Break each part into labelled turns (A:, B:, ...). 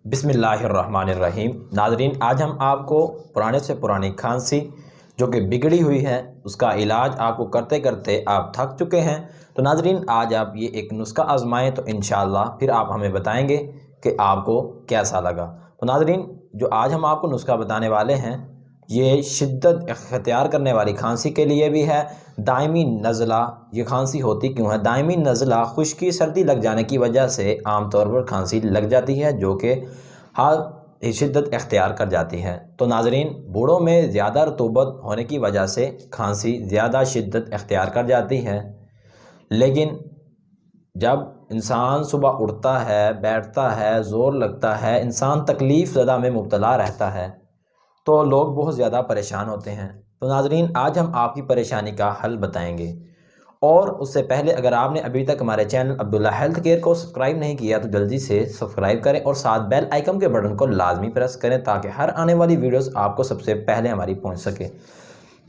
A: बिस्मिल्लाहिर्रहमानिर्रहीम। नाज़रीन, आज हम आपको पुराने से पुरानी खांसी जो कि बिगड़ी हुई है उसका इलाज आपको करते करते आप थक चुके हैं। तो नाज़रीन, आज आप ये एक नुस्खा आजमाएं तो इंशाअल्लाह फिर आप हमें बताएंगे कि आपको कैसा लगा। तो नाज़रीन, जो आज हम आपको नुस्खा बताने वाले हैं ये शिद्दत इख्तियार करने वाली खांसी के लिए भी है। दायमी नज़ला, ये खांसी होती क्यों है? दायमी नज़ला खुश्की सर्दी लग जाने की वजह से आम तौर पर खांसी लग जाती है जो कि हाल शिद्दत इख्तियार कर जाती है। तो नाज़रीन, बूढ़ों में ज़्यादा रतूबत होने की वजह से खांसी ज़्यादा शिद्दत इख्तियार कर जाती है। लेकिन जब इंसान सुबह उठता है, बैठता है, ज़ोर लगता है, इंसान तकलीफ़ ज़दा में मुब्तला रहता है तो लोग बहुत ज़्यादा परेशान होते हैं। तो नाज़रीन, आज हम आपकी परेशानी का हल बताएंगे। और उससे पहले अगर आपने अभी तक हमारे चैनल अब्दुल्ला हेल्थ केयर को सब्सक्राइब नहीं किया तो जल्दी से सब्सक्राइब करें और साथ बेल आइकन के बटन को लाजमी प्रेस करें ताकि हर आने वाली वीडियोस आपको सबसे पहले हमारी पहुंच सके।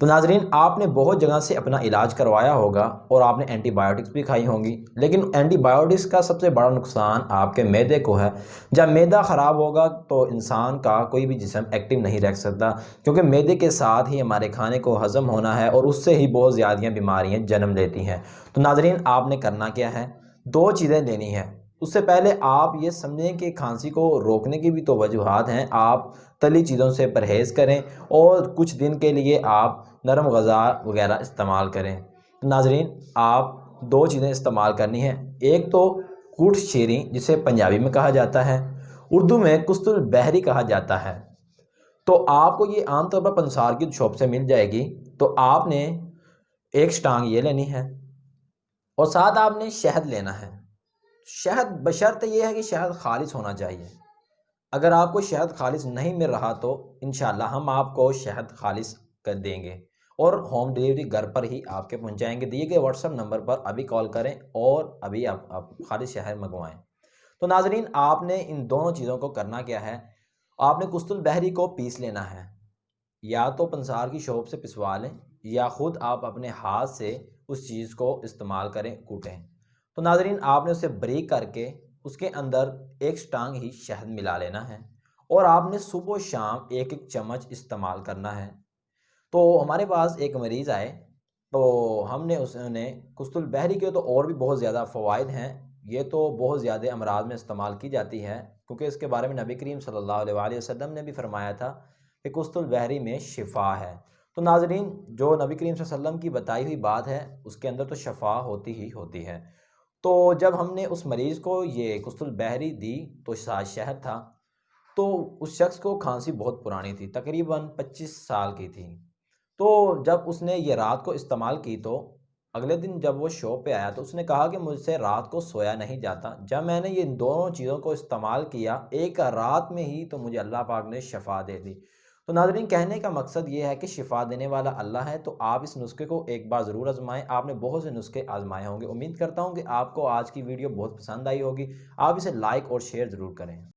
A: तो नाज़रीन, आपने बहुत जगह से अपना इलाज करवाया होगा और आपने एंटीबायोटिक्स भी खाई होंगी, लेकिन एंटीबायोटिक्स का सबसे बड़ा नुकसान आपके मैदे को है। जब मैदा ख़राब होगा तो इंसान का कोई भी जिस्म एक्टिव नहीं रह सकता, क्योंकि मैदे के साथ ही हमारे खाने को हज़म होना है और उससे ही बहुत ज़्यादा बीमारियाँ जन्म लेती हैं। तो नाज़रीन, आपने करना क्या है, दो चीज़ें लेनी है। उससे पहले आप ये समझें कि खांसी को रोकने की भी तो वजूहात हैं। आप तली चीज़ों से परहेज़ करें और कुछ दिन के लिए आप नरम ग़ज़ा वगैरह इस्तेमाल करें। तो नाज़रीन, आप दो चीज़ें इस्तेमाल करनी है। एक तो कुट शीरी जिसे पंजाबी में कहा जाता है, उर्दू में कुस्तुल बहरी कहा जाता है। तो आपको ये आमतौर पर पंसार की शॉप से मिल जाएगी। तो आपने एक स्टांग ये लेनी है और साथ आपने शहद लेना है। शहद बशर्त ये है कि शहद खालिस होना चाहिए। अगर आपको शहद खालिस नहीं मिल रहा तो इंशाल्लाह हम आपको शहद खालिस कर देंगे और होम डिलीवरी घर पर ही आपके पहुंचाएंगे। दिए गए व्हाट्सएप नंबर पर अभी कॉल करें और अभी आप खालिस शहद मंगवाएं। तो नाजरीन, आपने इन दोनों चीज़ों को करना क्या है, आपने कुस्तुल बहरी को पीस लेना है। या तो पंसार की शॉप से पिसवा लें या ख़ुद आप अपने हाथ से उस चीज़ को इस्तेमाल करें, कूटें। तो नाजरीन, आपने उसे बारीक करके उसके अंदर एक स्टांग ही शहद मिला लेना है और आपने सुबह शाम एक एक चम्मच इस्तेमाल करना है। तो हमारे पास एक मरीज़ आए तो हमने उसने कुस्तुल बहरी के तो और भी बहुत ज़्यादा फ़वाइद हैं। ये तो बहुत ज़्यादा अमराज में इस्तेमाल की जाती है क्योंकि इसके बारे में नबी करीम सल्लल्लाहु अलैहि वसल्लम ने भी फरमाया था कि कुस्तुल बहरी में शिफा है। तो नाजरीन, जो नबी करीम सल्लल्लाहु अलैहि वसल्लम की बताई हुई बात है उसके अंदर तो शफा होती ही होती है। तो जब हमने उस मरीज़ को ये कुस्तुल बहरी दी तो साथ शहद था। तो उस शख्स को खांसी बहुत पुरानी थी, तकरीबन 25 साल की थी। तो जब उसने ये रात को इस्तेमाल की तो अगले दिन जब वो शॉप पे आया तो उसने कहा कि मुझसे रात को सोया नहीं जाता। जब मैंने ये दोनों चीज़ों को इस्तेमाल किया एक रात में ही तो मुझे अल्लाह पाक ने शिफा दे दी। तो नाज़रीन, कहने का मकसद ये है कि शिफा देने वाला अल्लाह है। तो आप इस नुस्खे को एक बार ज़रूर आजमाएं। आपने बहुत से नुस्खे आजमाए होंगे। उम्मीद करता हूँ कि आपको आज की वीडियो बहुत पसंद आई होगी। आप इसे लाइक और शेयर ज़रूर करें।